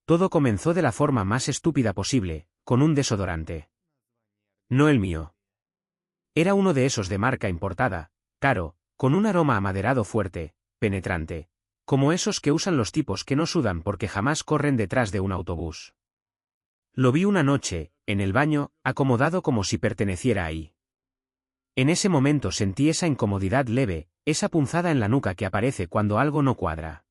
Todo comenzó de la forma más estúpida posible, con un desodorante. No el mío. Era uno de esos de marca importada, caro, con un aroma amaderado fuerte, penetrante, como esos que usan los tipos que no sudan porque jamás corren detrás de un autobús. Lo vi una noche, en el baño, acomodado como si perteneciera ahí. En ese momento sentí esa incomodidad leve, esa punzada en la nuca que aparece cuando algo no cuadra.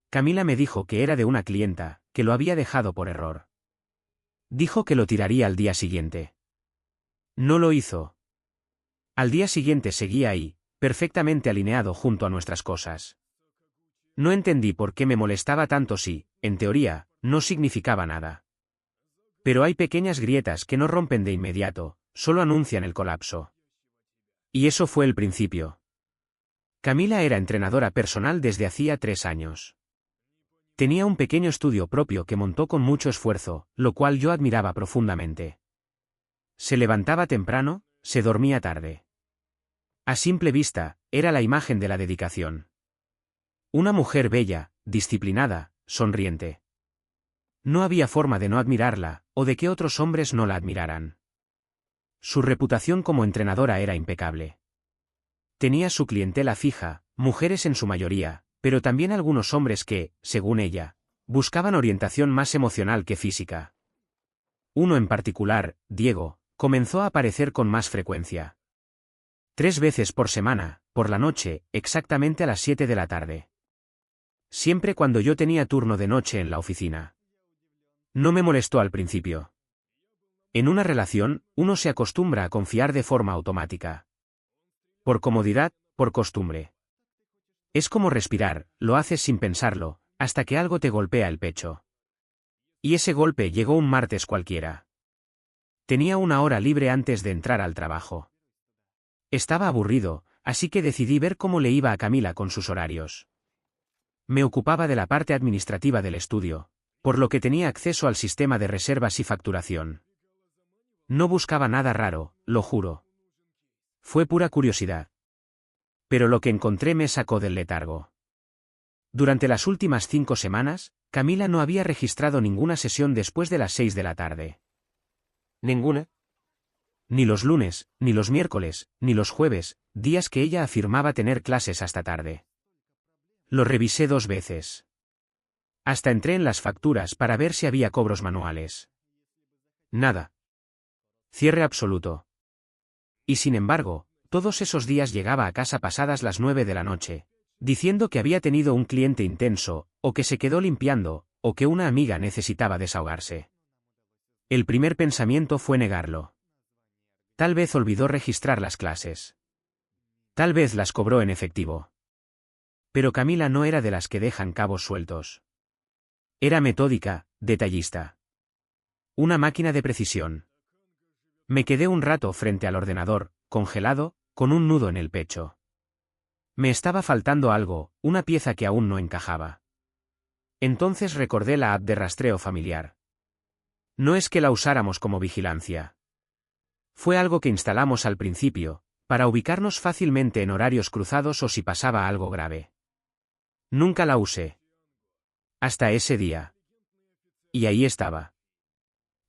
Camila me dijo que era de una clienta, que lo había dejado por error. Dijo que lo tiraría al día siguiente. No lo hizo. Al día siguiente seguía ahí, perfectamente alineado junto a nuestras cosas. No entendí por qué me molestaba tanto si, en teoría, no significaba nada. Pero hay pequeñas grietas que no rompen de inmediato, solo anuncian el colapso. Y eso fue el principio. Camila era entrenadora personal desde hacía 3 años. Tenía un pequeño estudio propio que montó con mucho esfuerzo, lo cual yo admiraba profundamente. Se levantaba temprano, se dormía tarde. A simple vista, era la imagen de la dedicación. Una mujer bella, disciplinada, sonriente. No había forma de no admirarla, o de que otros hombres no la admiraran. Su reputación como entrenadora era impecable. Tenía su clientela fija, mujeres en su mayoría, pero también algunos hombres que, según ella, buscaban orientación más emocional que física. Uno en particular, Diego, comenzó a aparecer con más frecuencia. 3 veces por semana, por la noche, exactamente a las 7 de la tarde. Siempre cuando yo tenía turno de noche en la oficina. No me molestó al principio. En una relación, uno se acostumbra a confiar de forma automática. Por comodidad, por costumbre. Es como respirar, lo haces sin pensarlo, hasta que algo te golpea el pecho. Y ese golpe llegó un martes cualquiera. Tenía 1 hora libre antes de entrar al trabajo. Estaba aburrido, así que decidí ver cómo le iba a Camila con sus horarios. Me ocupaba de la parte administrativa del estudio, por lo que tenía acceso al sistema de reservas y facturación. No buscaba nada raro, lo juro. Fue pura curiosidad. Pero lo que encontré me sacó del letargo. Durante las últimas 5 semanas, Camila no había registrado ninguna sesión después de las 6 de la tarde. ¿Ninguna? Ni los lunes, ni los miércoles, ni los jueves, días que ella afirmaba tener clases hasta tarde. Lo revisé 2 veces. Hasta entré en las facturas para ver si había cobros manuales. Nada. Cierre absoluto. Y sin embargo, todos esos días llegaba a casa pasadas las 9 de la noche, diciendo que había tenido un cliente intenso, o que se quedó limpiando, o que una amiga necesitaba desahogarse. El primer pensamiento fue negarlo. Tal vez olvidó registrar las clases. Tal vez las cobró en efectivo. Pero Camila no era de las que dejan cabos sueltos. Era metódica, detallista. Una máquina de precisión. Me quedé un rato frente al ordenador, congelado, con un nudo en el pecho. Me estaba faltando algo, una pieza que aún no encajaba. Entonces recordé la app de rastreo familiar. No es que la usáramos como vigilancia. Fue algo que instalamos al principio, para ubicarnos fácilmente en horarios cruzados o si pasaba algo grave. Nunca la usé. Hasta ese día. Y ahí estaba.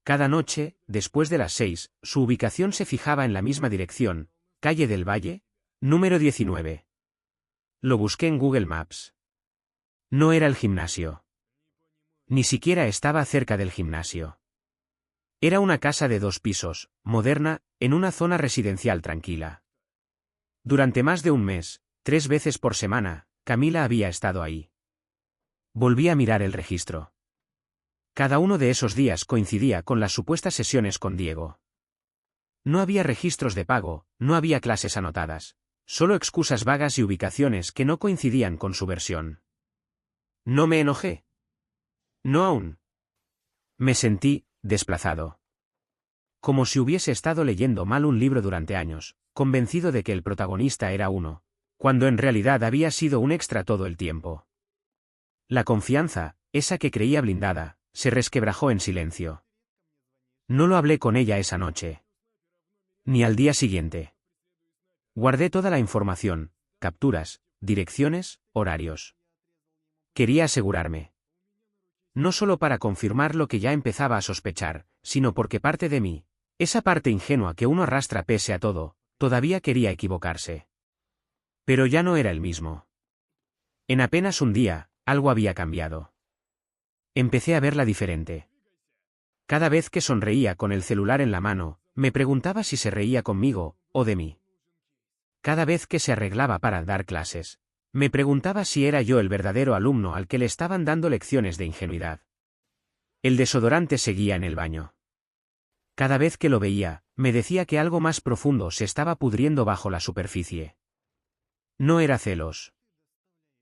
Cada noche, después de las 6, su ubicación se fijaba en la misma dirección, calle del Valle, número 19. Lo busqué en Google Maps. No era el gimnasio. Ni siquiera estaba cerca del gimnasio. Era una casa de 2 pisos, moderna, en una zona residencial tranquila. Durante más de un mes, 3 veces por semana, Camila había estado ahí. Volví a mirar el registro. Cada uno de esos días coincidía con las supuestas sesiones con Diego. No había registros de pago, no había clases anotadas, solo excusas vagas y ubicaciones que no coincidían con su versión. No me enojé. No aún. Me sentí desplazado. Como si hubiese estado leyendo mal un libro durante años, convencido de que el protagonista era uno, cuando en realidad había sido un extra todo el tiempo. La confianza, esa que creía blindada, se resquebrajó en silencio. No lo hablé con ella esa noche. Ni al día siguiente. Guardé toda la información, capturas, direcciones, horarios. Quería asegurarme. no solo para confirmar lo que ya empezaba a sospechar, sino porque parte de mí, esa parte ingenua que uno arrastra pese a todo, todavía quería equivocarse. Pero ya no era el mismo. En apenas un día, algo había cambiado. Empecé a verla diferente. Cada vez que sonreía con el celular en la mano, me preguntaba si se reía conmigo, o de mí. Cada vez que se arreglaba para dar clases, me preguntaba si era yo el verdadero alumno al que le estaban dando lecciones de ingenuidad. El desodorante seguía en el baño. Cada vez que lo veía, me decía que algo más profundo se estaba pudriendo bajo la superficie. No era celos.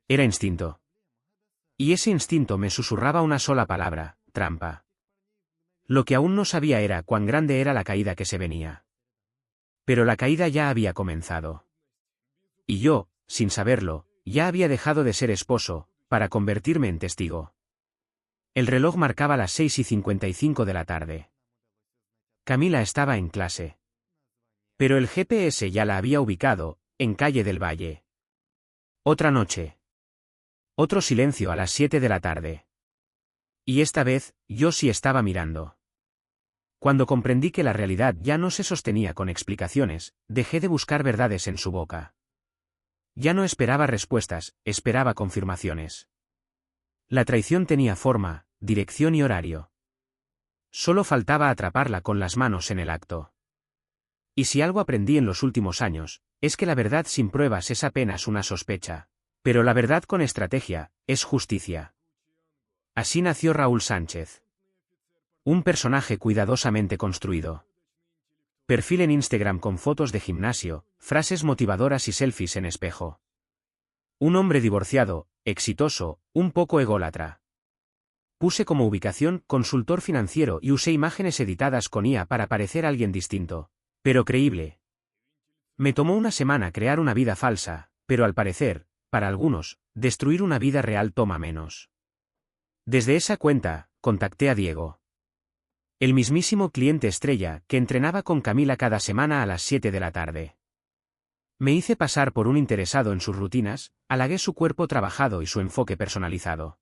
Era instinto. Y ese instinto me susurraba una sola palabra: trampa. Lo que aún no sabía era cuán grande era la caída que se venía. Pero la caída ya había comenzado. Y yo, sin saberlo, ya había dejado de ser esposo, para convertirme en testigo. El reloj marcaba las 6:55 de la tarde. Camila estaba en clase. Pero el GPS ya la había ubicado, en Calle del Valle. Otra noche. Otro silencio a las 7 de la tarde. Y esta vez, yo sí estaba mirando. Cuando comprendí que la realidad ya no se sostenía con explicaciones, dejé de buscar verdades en su boca. Ya no esperaba respuestas, esperaba confirmaciones. La traición tenía forma, dirección y horario. Solo faltaba atraparla con las manos en el acto. Y si algo aprendí en los últimos años, es que la verdad sin pruebas es apenas una sospecha. Pero la verdad con estrategia, es justicia. Así nació Raúl Sánchez. Un personaje cuidadosamente construido. Perfil en Instagram con fotos de gimnasio, frases motivadoras y selfies en espejo. Un hombre divorciado, exitoso, un poco ególatra. Puse como ubicación consultor financiero y usé imágenes editadas con IA para parecer alguien distinto, pero creíble. Me tomó una semana crear una vida falsa, pero al parecer, para algunos, destruir una vida real toma menos. Desde esa cuenta, contacté a Diego. El mismísimo cliente estrella que entrenaba con Camila cada semana a las 7 de la tarde. Me hice pasar por un interesado en sus rutinas, halagué su cuerpo trabajado y su enfoque personalizado.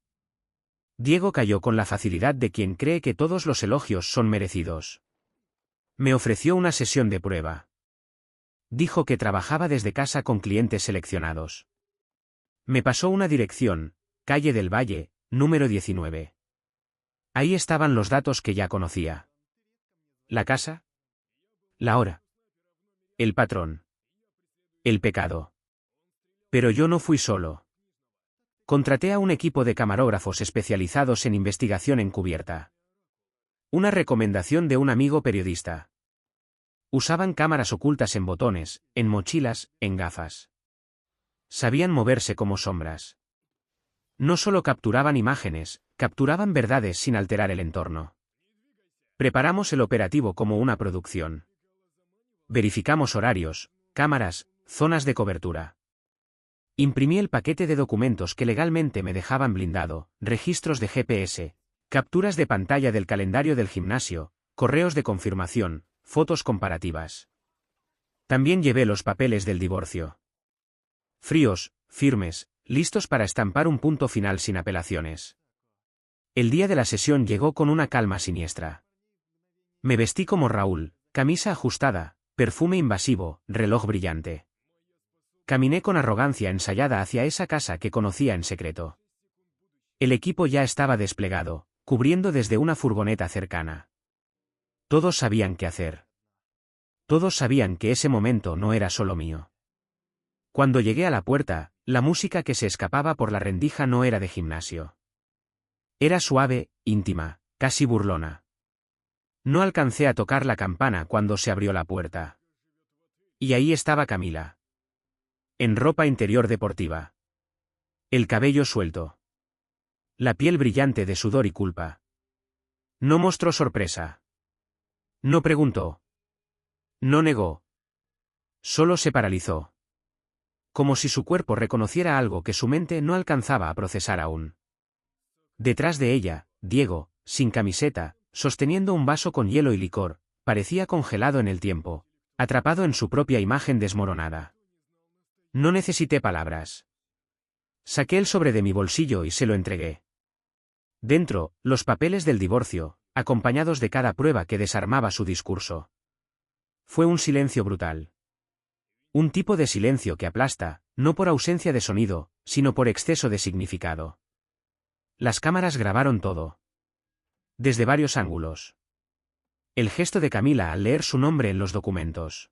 Diego cayó con la facilidad de quien cree que todos los elogios son merecidos. Me ofreció una sesión de prueba. Dijo que trabajaba desde casa con clientes seleccionados. Me pasó una dirección: Calle del Valle, número 19. Ahí estaban los datos que ya conocía. La casa. La hora. El patrón. El pecado. Pero yo no fui solo. Contraté a un equipo de camarógrafos especializados en investigación encubierta. Una recomendación de un amigo periodista. Usaban cámaras ocultas en botones, en mochilas, en gafas. Sabían moverse como sombras. No solo capturaban imágenes, capturaban verdades sin alterar el entorno. Preparamos el operativo como una producción. Verificamos horarios, cámaras, zonas de cobertura. Imprimí el paquete de documentos que legalmente me dejaban blindado: registros de GPS, capturas de pantalla del calendario del gimnasio, correos de confirmación, fotos comparativas. También llevé los papeles del divorcio. Fríos, firmes, listos para estampar un punto final sin apelaciones. El día de la sesión llegó con una calma siniestra. Me vestí como Raúl, camisa ajustada, perfume invasivo, reloj brillante. Caminé con arrogancia ensayada hacia esa casa que conocía en secreto. El equipo ya estaba desplegado, cubriendo desde una furgoneta cercana. Todos sabían qué hacer. Todos sabían que ese momento no era solo mío. Cuando llegué a la puerta, la música que se escapaba por la rendija no era de gimnasio. Era suave, íntima, casi burlona. No alcancé a tocar la campana cuando se abrió la puerta. Y ahí estaba Camila. En ropa interior deportiva. El cabello suelto. La piel brillante de sudor y culpa. No mostró sorpresa. No preguntó. No negó. Solo se paralizó. Como si su cuerpo reconociera algo que su mente no alcanzaba a procesar aún. Detrás de ella, Diego, sin camiseta, sosteniendo un vaso con hielo y licor, parecía congelado en el tiempo, atrapado en su propia imagen desmoronada. No necesité palabras. Saqué el sobre de mi bolsillo y se lo entregué. Dentro, los papeles del divorcio, acompañados de cada prueba que desarmaba su discurso. Fue un silencio brutal. Un tipo de silencio que aplasta, no por ausencia de sonido, sino por exceso de significado. Las cámaras grabaron todo. Desde varios ángulos. El gesto de Camila al leer su nombre en los documentos.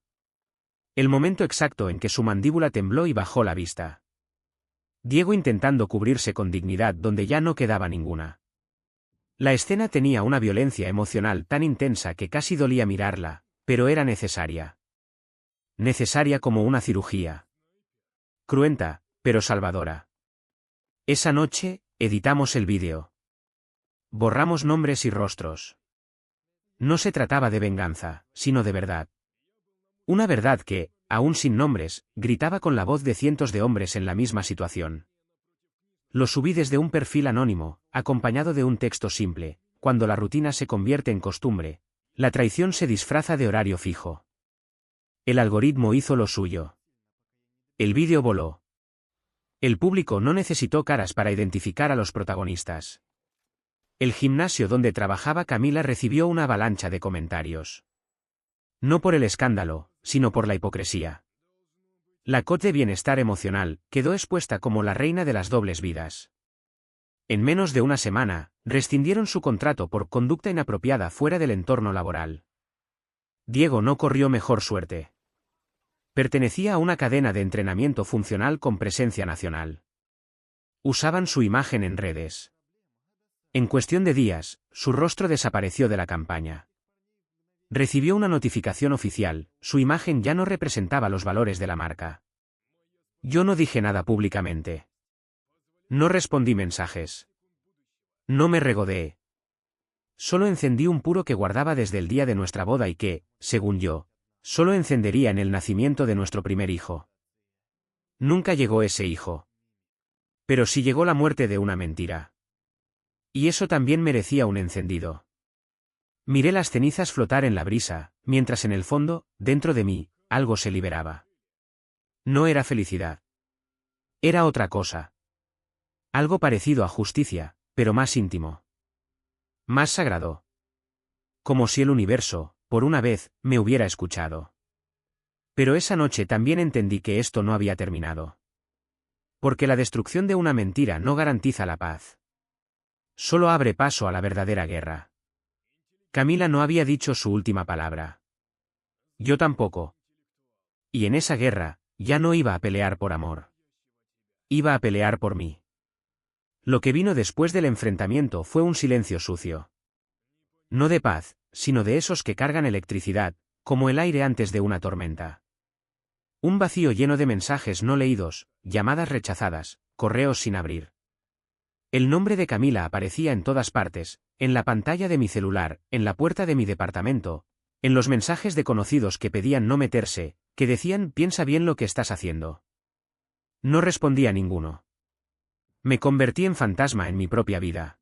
El momento exacto en que su mandíbula tembló y bajó la vista. Diego intentando cubrirse con dignidad donde ya no quedaba ninguna. La escena tenía una violencia emocional tan intensa que casi dolía mirarla, pero era necesaria. Necesaria como una cirugía. Cruenta, pero salvadora. Esa noche, editamos el vídeo. Borramos nombres y rostros. No se trataba de venganza, sino de verdad. Una verdad que, aún sin nombres, gritaba con la voz de cientos de hombres en la misma situación. Lo subí desde un perfil anónimo, acompañado de un texto simple: cuando la rutina se convierte en costumbre, la traición se disfraza de horario fijo. El algoritmo hizo lo suyo. El vídeo voló. El público no necesitó caras para identificar a los protagonistas. El gimnasio donde trabajaba Camila recibió una avalancha de comentarios. No por el escándalo, sino por la hipocresía. La coach de bienestar emocional quedó expuesta como la reina de las dobles vidas. En menos de una semana, rescindieron su contrato por conducta inapropiada fuera del entorno laboral. Diego no corrió mejor suerte. Pertenecía a una cadena de entrenamiento funcional con presencia nacional. Usaban su imagen en redes. En cuestión de días, su rostro desapareció de la campaña. Recibió una notificación oficial: su imagen ya no representaba los valores de la marca. Yo no dije nada públicamente. No respondí mensajes. No me regodeé. Solo encendí un puro que guardaba desde el día de nuestra boda y que, según yo, solo encendería en el nacimiento de nuestro primer hijo. Nunca llegó ese hijo. Pero sí llegó la muerte de una mentira. Y eso también merecía un encendido. Miré las cenizas flotar en la brisa, mientras en el fondo, dentro de mí, algo se liberaba. No era felicidad. Era otra cosa. Algo parecido a justicia, pero más íntimo. Más sagrado. Como si el universo, por una vez, me hubiera escuchado. Pero esa noche también entendí que esto no había terminado. Porque la destrucción de una mentira no garantiza la paz. Solo abre paso a la verdadera guerra. Camila no había dicho su última palabra. Yo tampoco. Y en esa guerra, ya no iba a pelear por amor. Iba a pelear por mí. Lo que vino después del enfrentamiento fue un silencio sucio. No de paz, sino de esos que cargan electricidad, como el aire antes de una tormenta. Un vacío lleno de mensajes no leídos, llamadas rechazadas, correos sin abrir. El nombre de Camila aparecía en todas partes: en la pantalla de mi celular, en la puerta de mi departamento, en los mensajes de conocidos que pedían no meterse, que decían: piensa bien lo que estás haciendo. No respondí a ninguno. Me convertí en fantasma en mi propia vida.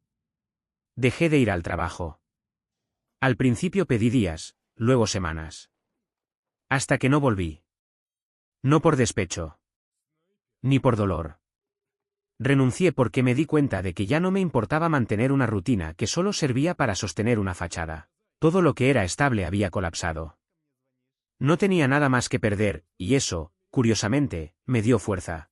Dejé de ir al trabajo. Al principio pedí días, luego semanas. Hasta que no volví. No por despecho. Ni por dolor. Renuncié porque me di cuenta de que ya no me importaba mantener una rutina que solo servía para sostener una fachada. Todo lo que era estable había colapsado. No tenía nada más que perder, y eso, curiosamente, me dio fuerza.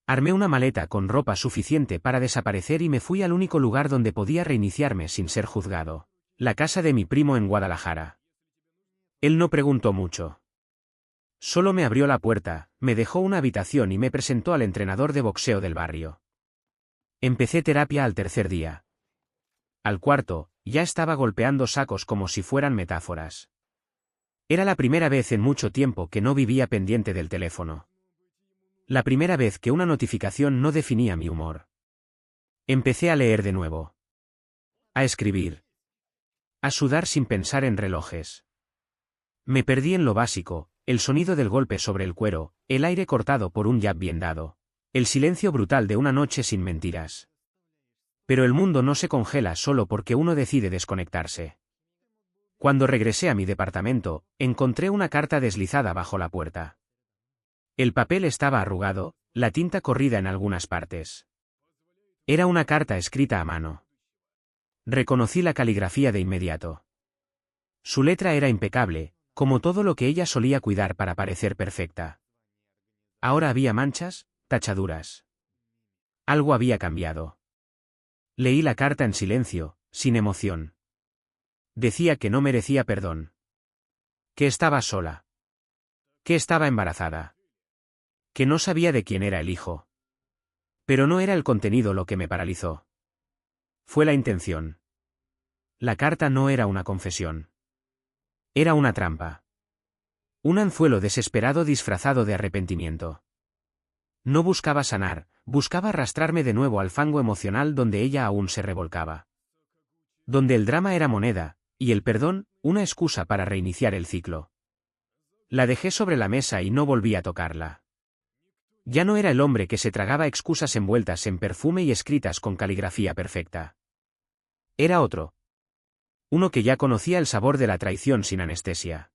Armé una maleta con ropa suficiente para desaparecer y me fui al único lugar donde podía reiniciarme sin ser juzgado: la casa de mi primo en Guadalajara. Él no preguntó mucho. Solo me abrió la puerta, me dejó una habitación y me presentó al entrenador de boxeo del barrio. Empecé terapia al tercer día. Al cuarto, ya estaba golpeando sacos como si fueran metáforas. Era la primera vez en mucho tiempo que no vivía pendiente del teléfono. La primera vez que una notificación no definía mi humor. Empecé a leer de nuevo. A escribir. A sudar sin pensar en relojes. Me perdí en lo básico: el sonido del golpe sobre el cuero, el aire cortado por un jab bien dado, el silencio brutal de una noche sin mentiras. Pero el mundo no se congela solo porque uno decide desconectarse. Cuando regresé a mi departamento, encontré una carta deslizada bajo la puerta. El papel estaba arrugado, la tinta corrida en algunas partes. Era una carta escrita a mano. Reconocí la caligrafía de inmediato. Su letra era impecable, como todo lo que ella solía cuidar para parecer perfecta. Ahora había manchas, tachaduras. Algo había cambiado. Leí la carta en silencio, sin emoción. Decía que no merecía perdón. Que estaba sola. Que estaba embarazada. Que no sabía de quién era el hijo. Pero no era el contenido lo que me paralizó. Fue la intención. La carta no era una confesión. Era una trampa. Un anzuelo desesperado disfrazado de arrepentimiento. No buscaba sanar, buscaba arrastrarme de nuevo al fango emocional donde ella aún se revolcaba. Donde el drama era moneda, y el perdón, una excusa para reiniciar el ciclo. La dejé sobre la mesa y no volví a tocarla. Ya no era el hombre que se tragaba excusas envueltas en perfume y escritas con caligrafía perfecta. Era otro. Uno que ya conocía el sabor de la traición sin anestesia.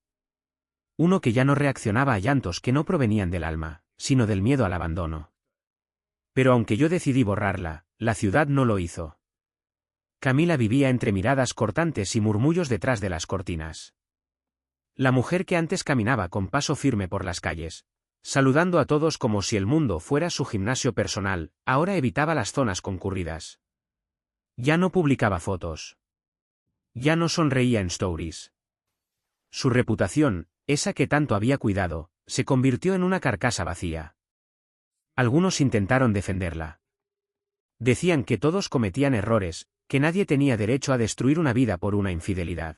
Uno que ya no reaccionaba a llantos que no provenían del alma, sino del miedo al abandono. Pero aunque yo decidí borrarla, la ciudad no lo hizo. Camila vivía entre miradas cortantes y murmullos detrás de las cortinas. La mujer que antes caminaba con paso firme por las calles, saludando a todos como si el mundo fuera su gimnasio personal, ahora evitaba las zonas concurridas. Ya no publicaba fotos. Ya no sonreía en stories. Su reputación, esa que tanto había cuidado, se convirtió en una carcasa vacía. Algunos intentaron defenderla. Decían que todos cometían errores, que nadie tenía derecho a destruir una vida por una infidelidad.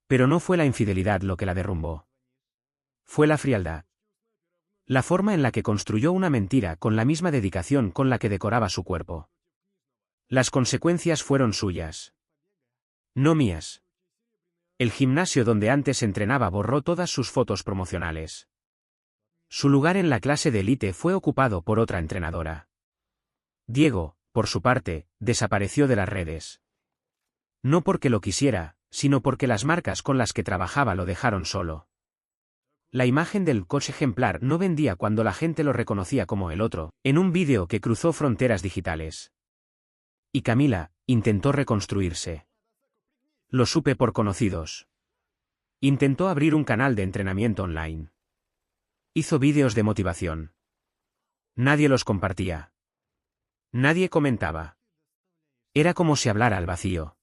Pero no fue la infidelidad lo que la derrumbó. Fue la frialdad. La forma en la que construyó una mentira con la misma dedicación con la que decoraba su cuerpo. Las consecuencias fueron suyas. No mías. El gimnasio donde antes entrenaba borró todas sus fotos promocionales. Su lugar en la clase de élite fue ocupado por otra entrenadora. Diego, por su parte, desapareció de las redes. No porque lo quisiera, sino porque las marcas con las que trabajaba lo dejaron solo. La imagen del coach ejemplar no vendía cuando la gente lo reconocía como el otro, en un vídeo que cruzó fronteras digitales. Y Camila intentó reconstruirse. Lo supe por conocidos. Intentó abrir un canal de entrenamiento online. Hizo vídeos de motivación. Nadie los compartía. Nadie comentaba. Era como si hablara al vacío.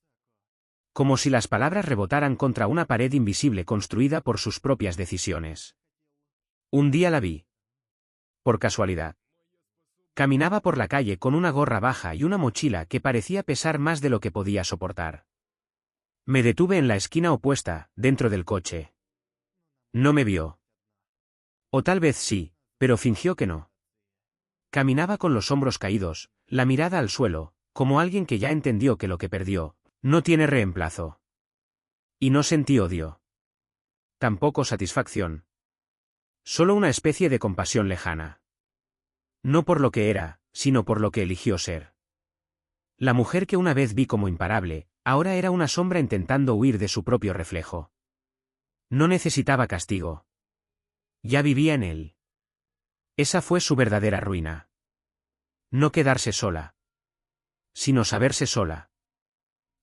Como si las palabras rebotaran contra una pared invisible construida por sus propias decisiones. Un día la vi. Por casualidad. Caminaba por la calle con una gorra baja y una mochila que parecía pesar más de lo que podía soportar. Me detuve en la esquina opuesta, dentro del coche. No me vio. O tal vez sí, pero fingió que no. Caminaba con los hombros caídos, la mirada al suelo, como alguien que ya entendió que lo que perdió no tiene reemplazo. Y no sentí odio. Tampoco satisfacción. Solo una especie de compasión lejana. No por lo que era, sino por lo que eligió ser. La mujer que una vez vi como imparable, ahora era una sombra intentando huir de su propio reflejo. No necesitaba castigo. Ya vivía en él. Esa fue su verdadera ruina. No quedarse sola. Sino saberse sola.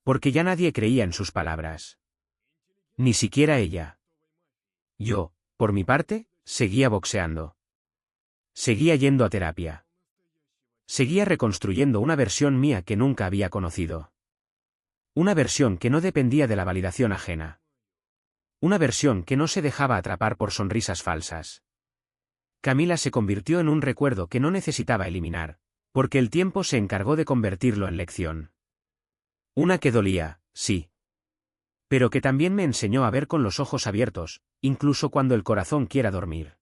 Porque ya nadie creía en sus palabras. Ni siquiera ella. Yo, por mi parte, seguía boxeando. Seguía yendo a terapia. Seguía reconstruyendo una versión mía que nunca había conocido. Una versión que no dependía de la validación ajena. Una versión que no se dejaba atrapar por sonrisas falsas. Camila se convirtió en un recuerdo que no necesitaba eliminar, porque el tiempo se encargó de convertirlo en lección. Una que dolía, sí. Pero que también me enseñó a ver con los ojos abiertos, incluso cuando el corazón quiera dormir.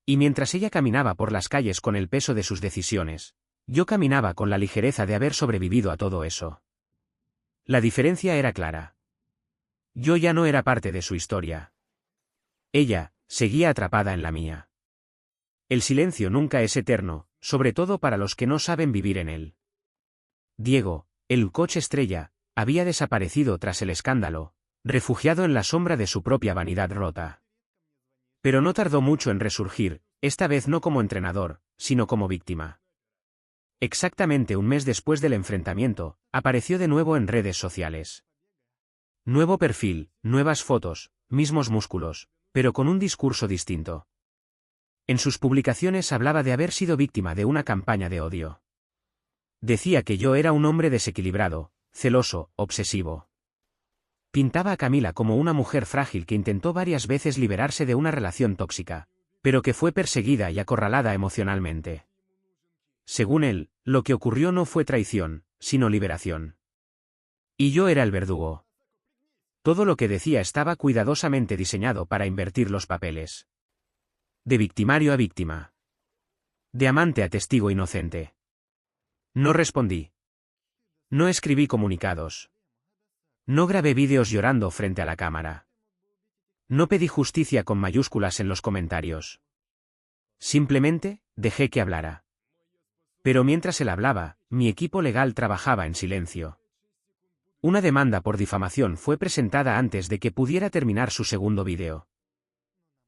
Y mientras ella caminaba por las calles con el peso de sus decisiones, yo caminaba con la ligereza de haber sobrevivido a todo eso. La diferencia era clara. Yo ya no era parte de su historia. Ella seguía atrapada en la mía. El silencio nunca es eterno, sobre todo para los que no saben vivir en él. Diego, el coach estrella, había desaparecido tras el escándalo, refugiado en la sombra de su propia vanidad rota. Pero no tardó mucho en resurgir, esta vez no como entrenador, sino como víctima. Exactamente un mes después del enfrentamiento, apareció de nuevo en redes sociales. Nuevo perfil, nuevas fotos, mismos músculos, pero con un discurso distinto. En sus publicaciones hablaba de haber sido víctima de una campaña de odio. Decía que yo era un hombre desequilibrado, celoso, obsesivo. Pintaba a Camila como una mujer frágil que intentó varias veces liberarse de una relación tóxica, pero que fue perseguida y acorralada emocionalmente. Según él, lo que ocurrió no fue traición, sino liberación. Y yo era el verdugo. Todo lo que decía estaba cuidadosamente diseñado para invertir los papeles. De victimario a víctima. De amante a testigo inocente. No respondí. No escribí comunicados. No grabé vídeos llorando frente a la cámara. No pedí justicia con mayúsculas en los comentarios. Simplemente, dejé que hablara. Pero mientras él hablaba, mi equipo legal trabajaba en silencio. Una demanda por difamación fue presentada antes de que pudiera terminar su segundo vídeo.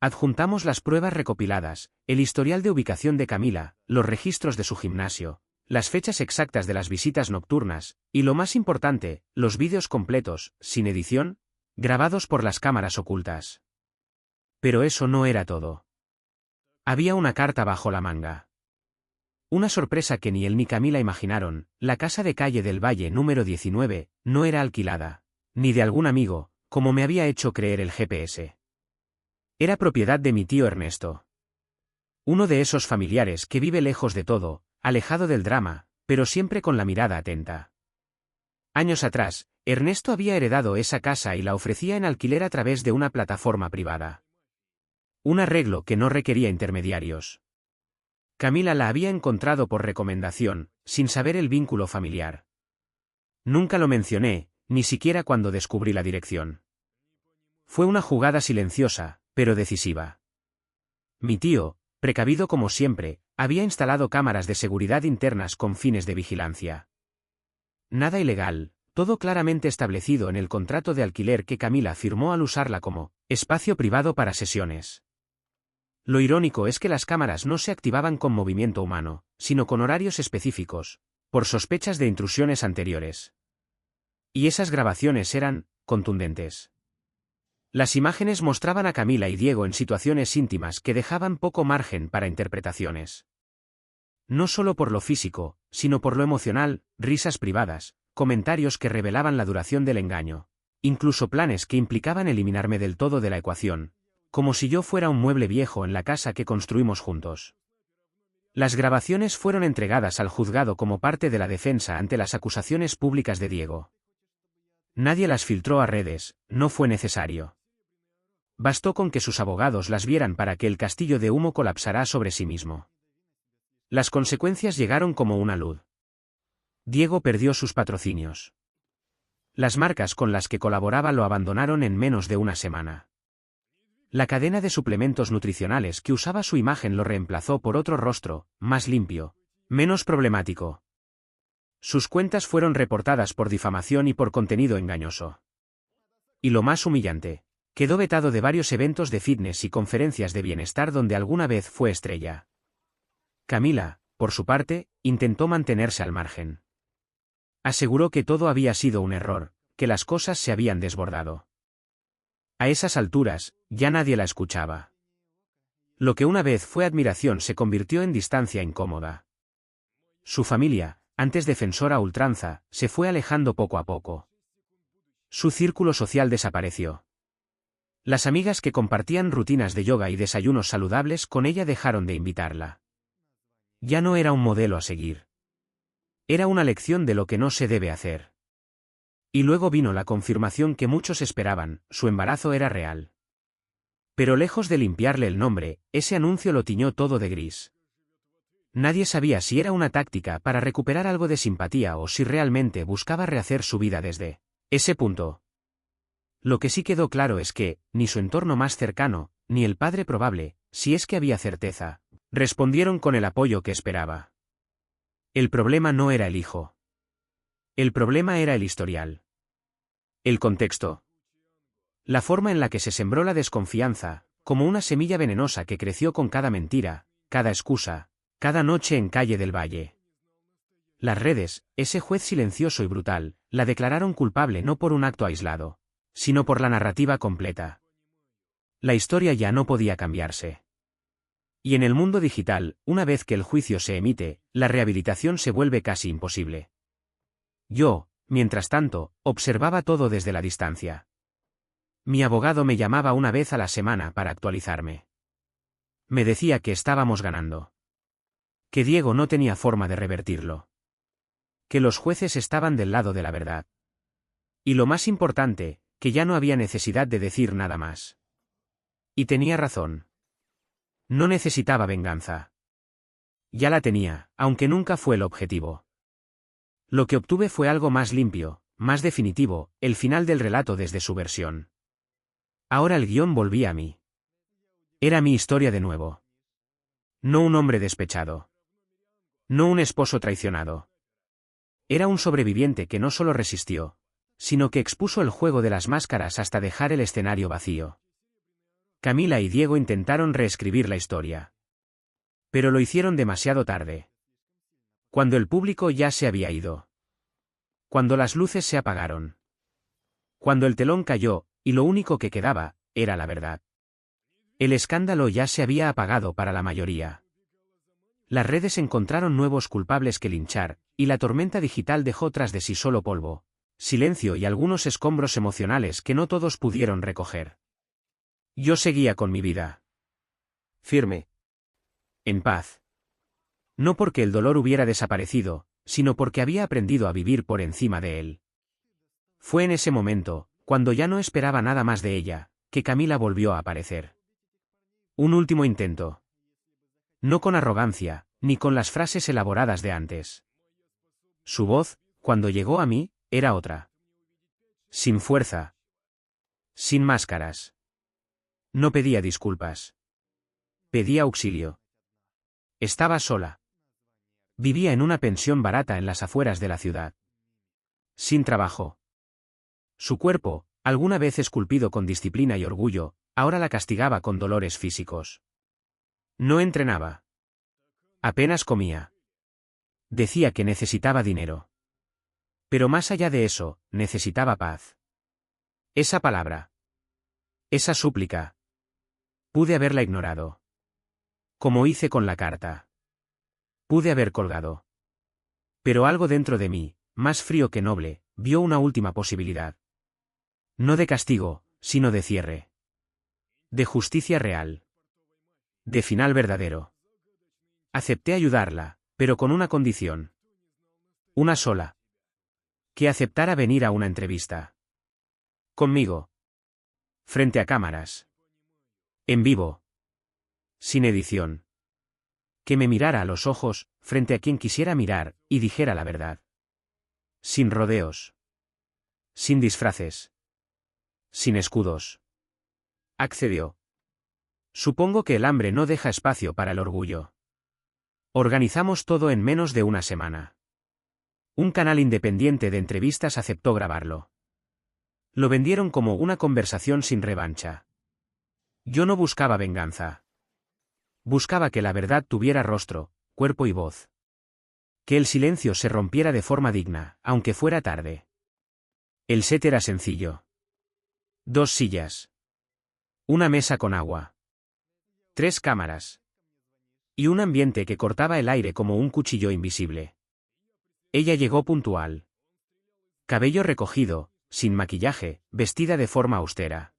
Adjuntamos las pruebas recopiladas, el historial de ubicación de Camila, los registros de su gimnasio, las fechas exactas de las visitas nocturnas, y lo más importante, los vídeos completos, sin edición, grabados por las cámaras ocultas. Pero eso no era todo. Había una carta bajo la manga. Una sorpresa que ni él ni Camila imaginaron: la casa de calle del Valle número 19, no era alquilada, ni de algún amigo, como me había hecho creer el GPS. Era propiedad de mi tío Ernesto. Uno de esos familiares que vive lejos de todo, alejado del drama, pero siempre con la mirada atenta. Años atrás, Ernesto había heredado esa casa y la ofrecía en alquiler a través de una plataforma privada. Un arreglo que no requería intermediarios. Camila la había encontrado por recomendación, sin saber el vínculo familiar. Nunca lo mencioné, ni siquiera cuando descubrí la dirección. Fue una jugada silenciosa, pero decisiva. Mi tío, precavido como siempre, había instalado cámaras de seguridad internas con fines de vigilancia. Nada ilegal, todo claramente establecido en el contrato de alquiler que Camila firmó al usarla como espacio privado para sesiones. Lo irónico es que las cámaras no se activaban con movimiento humano, sino con horarios específicos, por sospechas de intrusiones anteriores. Y esas grabaciones eran contundentes. Las imágenes mostraban a Camila y Diego en situaciones íntimas que dejaban poco margen para interpretaciones. No solo por lo físico, sino por lo emocional, risas privadas, comentarios que revelaban la duración del engaño, incluso planes que implicaban eliminarme del todo de la ecuación, como si yo fuera un mueble viejo en la casa que construimos juntos. Las grabaciones fueron entregadas al juzgado como parte de la defensa ante las acusaciones públicas de Diego. Nadie las filtró a redes, no fue necesario. Bastó con que sus abogados las vieran para que el castillo de humo colapsara sobre sí mismo. Las consecuencias llegaron como una luz. Diego perdió sus patrocinios. Las marcas con las que colaboraba lo abandonaron en menos de una semana. La cadena de suplementos nutricionales que usaba su imagen lo reemplazó por otro rostro, más limpio, menos problemático. Sus cuentas fueron reportadas por difamación y por contenido engañoso. Y lo más humillante, quedó vetado de varios eventos de fitness y conferencias de bienestar donde alguna vez fue estrella. Camila, por su parte, intentó mantenerse al margen. Aseguró que todo había sido un error, que las cosas se habían desbordado. A esas alturas, ya nadie la escuchaba. Lo que una vez fue admiración se convirtió en distancia incómoda. Su familia, antes defensora a ultranza, se fue alejando poco a poco. Su círculo social desapareció. Las amigas que compartían rutinas de yoga y desayunos saludables con ella dejaron de invitarla. Ya no era un modelo a seguir. Era una lección de lo que no se debe hacer. Y luego vino la confirmación que muchos esperaban: su embarazo era real. Pero lejos de limpiarle el nombre, ese anuncio lo tiñó todo de gris. Nadie sabía si era una táctica para recuperar algo de simpatía o si realmente buscaba rehacer su vida desde ese punto. Lo que sí quedó claro es que, ni su entorno más cercano, ni el padre probable, si es que había certeza, respondieron con el apoyo que esperaba. El problema no era el hijo. El problema era el historial. El contexto. La forma en la que se sembró la desconfianza, como una semilla venenosa que creció con cada mentira, cada excusa, cada noche en Calle del Valle. Las redes, ese juez silencioso y brutal, la declararon culpable no por un acto aislado, sino por la narrativa completa. La historia ya no podía cambiarse. Y en el mundo digital, una vez que el juicio se emite, la rehabilitación se vuelve casi imposible. Yo, mientras tanto, observaba todo desde la distancia. Mi abogado me llamaba una vez a la semana para actualizarme. Me decía que estábamos ganando. Que Diego no tenía forma de revertirlo. Que los jueces estaban del lado de la verdad. Y lo más importante, que ya no había necesidad de decir nada más. Y tenía razón. No necesitaba venganza. Ya la tenía, aunque nunca fue el objetivo. Lo que obtuve fue algo más limpio, más definitivo, el final del relato desde su versión. Ahora el guión volvía a mí. Era mi historia de nuevo. No un hombre despechado. No un esposo traicionado. Era un sobreviviente que no solo resistió, sino que expuso el juego de las máscaras hasta dejar el escenario vacío. Camila y Diego intentaron reescribir la historia. Pero lo hicieron demasiado tarde. Cuando el público ya se había ido. Cuando las luces se apagaron. Cuando el telón cayó, y lo único que quedaba, era la verdad. El escándalo ya se había apagado para la mayoría. Las redes encontraron nuevos culpables que linchar, y la tormenta digital dejó tras de sí solo polvo, silencio y algunos escombros emocionales que no todos pudieron recoger. Yo seguía con mi vida. Firme. En paz. No porque el dolor hubiera desaparecido, sino porque había aprendido a vivir por encima de él. Fue en ese momento, cuando ya no esperaba nada más de ella, que Camila volvió a aparecer. Un último intento. No con arrogancia, ni con las frases elaboradas de antes. Su voz, cuando llegó a mí, era otra. Sin fuerza. Sin máscaras. No pedía disculpas. Pedía auxilio. Estaba sola. Vivía en una pensión barata en las afueras de la ciudad. Sin trabajo. Su cuerpo, alguna vez esculpido con disciplina y orgullo, ahora la castigaba con dolores físicos. No entrenaba. Apenas comía. Decía que necesitaba dinero. Pero más allá de eso, necesitaba paz. Esa palabra. Esa súplica. Pude haberla ignorado. Como hice con la carta. Pude haber colgado. Pero algo dentro de mí, más frío que noble, vio una última posibilidad. No de castigo, sino de cierre. De justicia real. De final verdadero. Acepté ayudarla, pero con una condición. Una sola. Que aceptara venir a una entrevista. Conmigo. Frente a cámaras. En vivo. Sin edición. Que me mirara a los ojos, frente a quien quisiera mirar, y dijera la verdad. Sin rodeos. Sin disfraces. Sin escudos. Accedió. Supongo que el hambre no deja espacio para el orgullo. Organizamos todo en menos de una semana. Un canal independiente de entrevistas aceptó grabarlo. Lo vendieron como una conversación sin revancha. Yo no buscaba venganza. Buscaba que la verdad tuviera rostro, cuerpo y voz. Que el silencio se rompiera de forma digna, aunque fuera tarde. El set era sencillo. 2 sillas. Una mesa con agua. 3 cámaras. Y un ambiente que cortaba el aire como un cuchillo invisible. Ella llegó puntual. Cabello recogido, sin maquillaje, vestida de forma austera.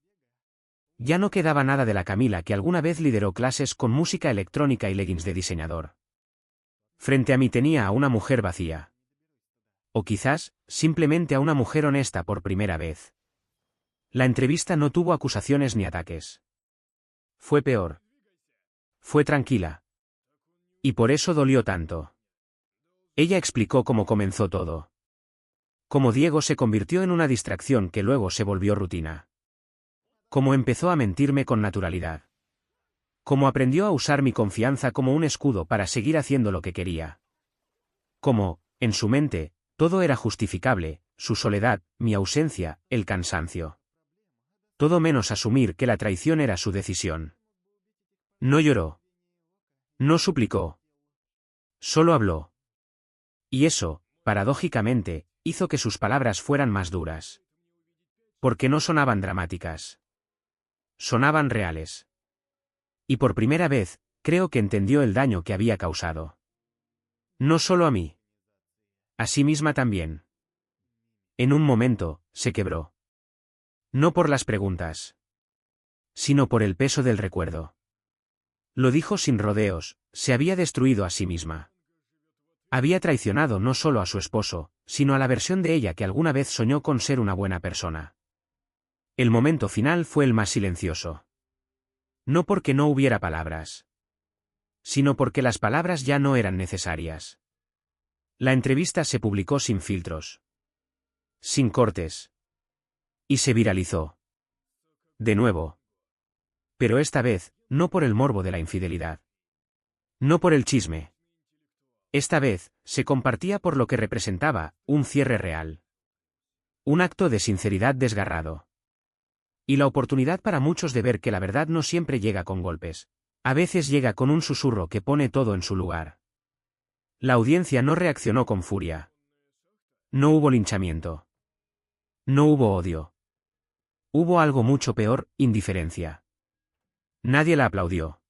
Ya no quedaba nada de la Camila que alguna vez lideró clases con música electrónica y leggings de diseñador. Frente a mí tenía a una mujer vacía. O quizás, simplemente a una mujer honesta por primera vez. La entrevista no tuvo acusaciones ni ataques. Fue peor. Fue tranquila. Y por eso dolió tanto. Ella explicó cómo comenzó todo. Cómo Diego se convirtió en una distracción que luego se volvió rutina. Cómo empezó a mentirme con naturalidad. Cómo aprendió a usar mi confianza como un escudo para seguir haciendo lo que quería. Cómo, en su mente, todo era justificable, su soledad, mi ausencia, el cansancio. Todo menos asumir que la traición era su decisión. No lloró. No suplicó. Solo habló. Y eso, paradójicamente, hizo que sus palabras fueran más duras. Porque no sonaban dramáticas. Sonaban reales. Y por primera vez, creo que entendió el daño que había causado. No solo a mí. A sí misma también. En un momento, se quebró. No por las preguntas, sino por el peso del recuerdo. Lo dijo sin rodeos, se había destruido a sí misma. Había traicionado no solo a su esposo, sino a la versión de ella que alguna vez soñó con ser una buena persona. El momento final fue el más silencioso. No porque no hubiera palabras, sino porque las palabras ya no eran necesarias. La entrevista se publicó sin filtros, sin cortes, y se viralizó. De nuevo. Pero esta vez, no por el morbo de la infidelidad. No por el chisme. Esta vez, se compartía por lo que representaba, un cierre real. Un acto de sinceridad desgarrado. Y la oportunidad para muchos de ver que la verdad no siempre llega con golpes. A veces llega con un susurro que pone todo en su lugar. La audiencia no reaccionó con furia. No hubo linchamiento. No hubo odio. Hubo algo mucho peor, indiferencia. Nadie la aplaudió.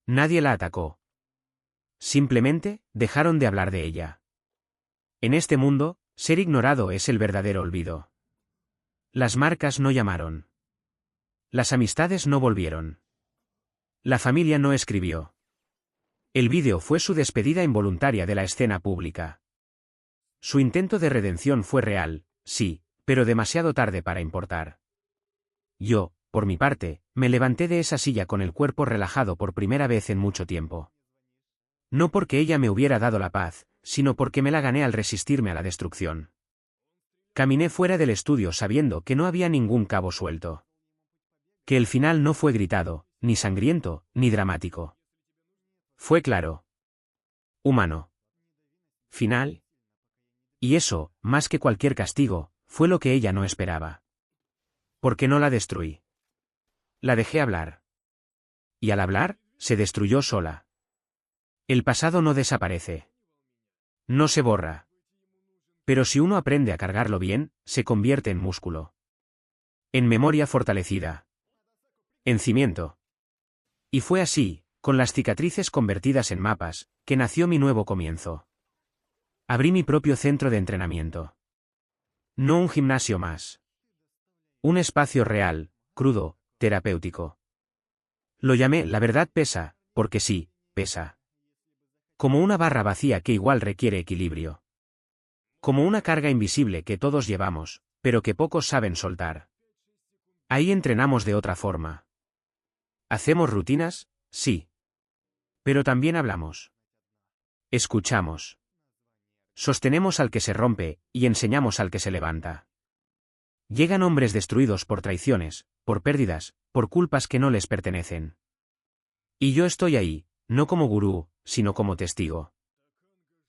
Nadie la atacó. Simplemente, dejaron de hablar de ella. En este mundo, ser ignorado es el verdadero olvido. Las marcas no llamaron. Las amistades no volvieron. La familia no escribió. El vídeo fue su despedida involuntaria de la escena pública. Su intento de redención fue real, sí, pero demasiado tarde para importar. Yo, por mi parte, me levanté de esa silla con el cuerpo relajado por primera vez en mucho tiempo. No porque ella me hubiera dado la paz, sino porque me la gané al resistirme a la destrucción. Caminé fuera del estudio sabiendo que no había ningún cabo suelto. Que el final no fue gritado, ni sangriento, ni dramático. Fue claro. Humano. Final. Y eso, más que cualquier castigo, fue lo que ella no esperaba. Porque no la destruí. La dejé hablar. Y al hablar, se destruyó sola. El pasado no desaparece. No se borra. Pero si uno aprende a cargarlo bien, se convierte en músculo. En memoria fortalecida. En cimiento. Y fue así, con las cicatrices convertidas en mapas, que nació mi nuevo comienzo. Abrí mi propio centro de entrenamiento. No un gimnasio más. Un espacio real, crudo, terapéutico. Lo llamé La verdad pesa, porque sí, pesa. Como una barra vacía que igual requiere equilibrio. Como una carga invisible que todos llevamos, pero que pocos saben soltar. Ahí entrenamos de otra forma. ¿Hacemos rutinas? Sí. Pero también hablamos. Escuchamos. Sostenemos al que se rompe, y enseñamos al que se levanta. Llegan hombres destruidos por traiciones, por pérdidas, por culpas que no les pertenecen. Y yo estoy ahí, no como gurú, sino como testigo.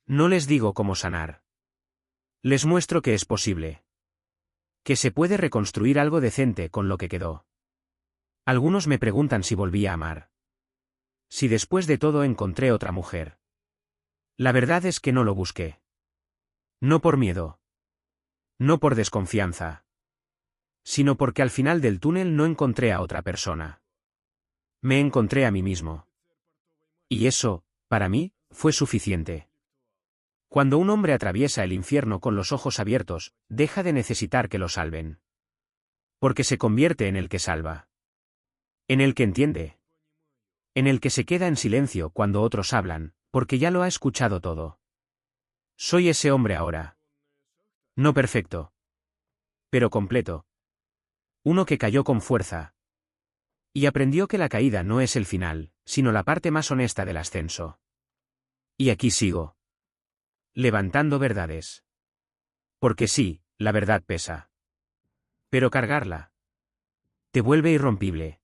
No les digo cómo sanar. Les muestro que es posible. Que se puede reconstruir algo decente con lo que quedó. Algunos me preguntan si volví a amar. Si después de todo encontré otra mujer. La verdad es que no lo busqué. No por miedo. No por desconfianza. Sino porque al final del túnel no encontré a otra persona. Me encontré a mí mismo. Y eso, para mí, fue suficiente. Cuando un hombre atraviesa el infierno con los ojos abiertos, deja de necesitar que lo salven. Porque se convierte en el que salva. En el que entiende. En el que se queda en silencio cuando otros hablan, porque ya lo ha escuchado todo. Soy ese hombre ahora. No perfecto. Pero completo. Uno que cayó con fuerza. Y aprendió que la caída no es el final, sino la parte más honesta del ascenso. Y aquí sigo. Levantando verdades. Porque sí, la verdad pesa. Pero cargarla te vuelve irrompible.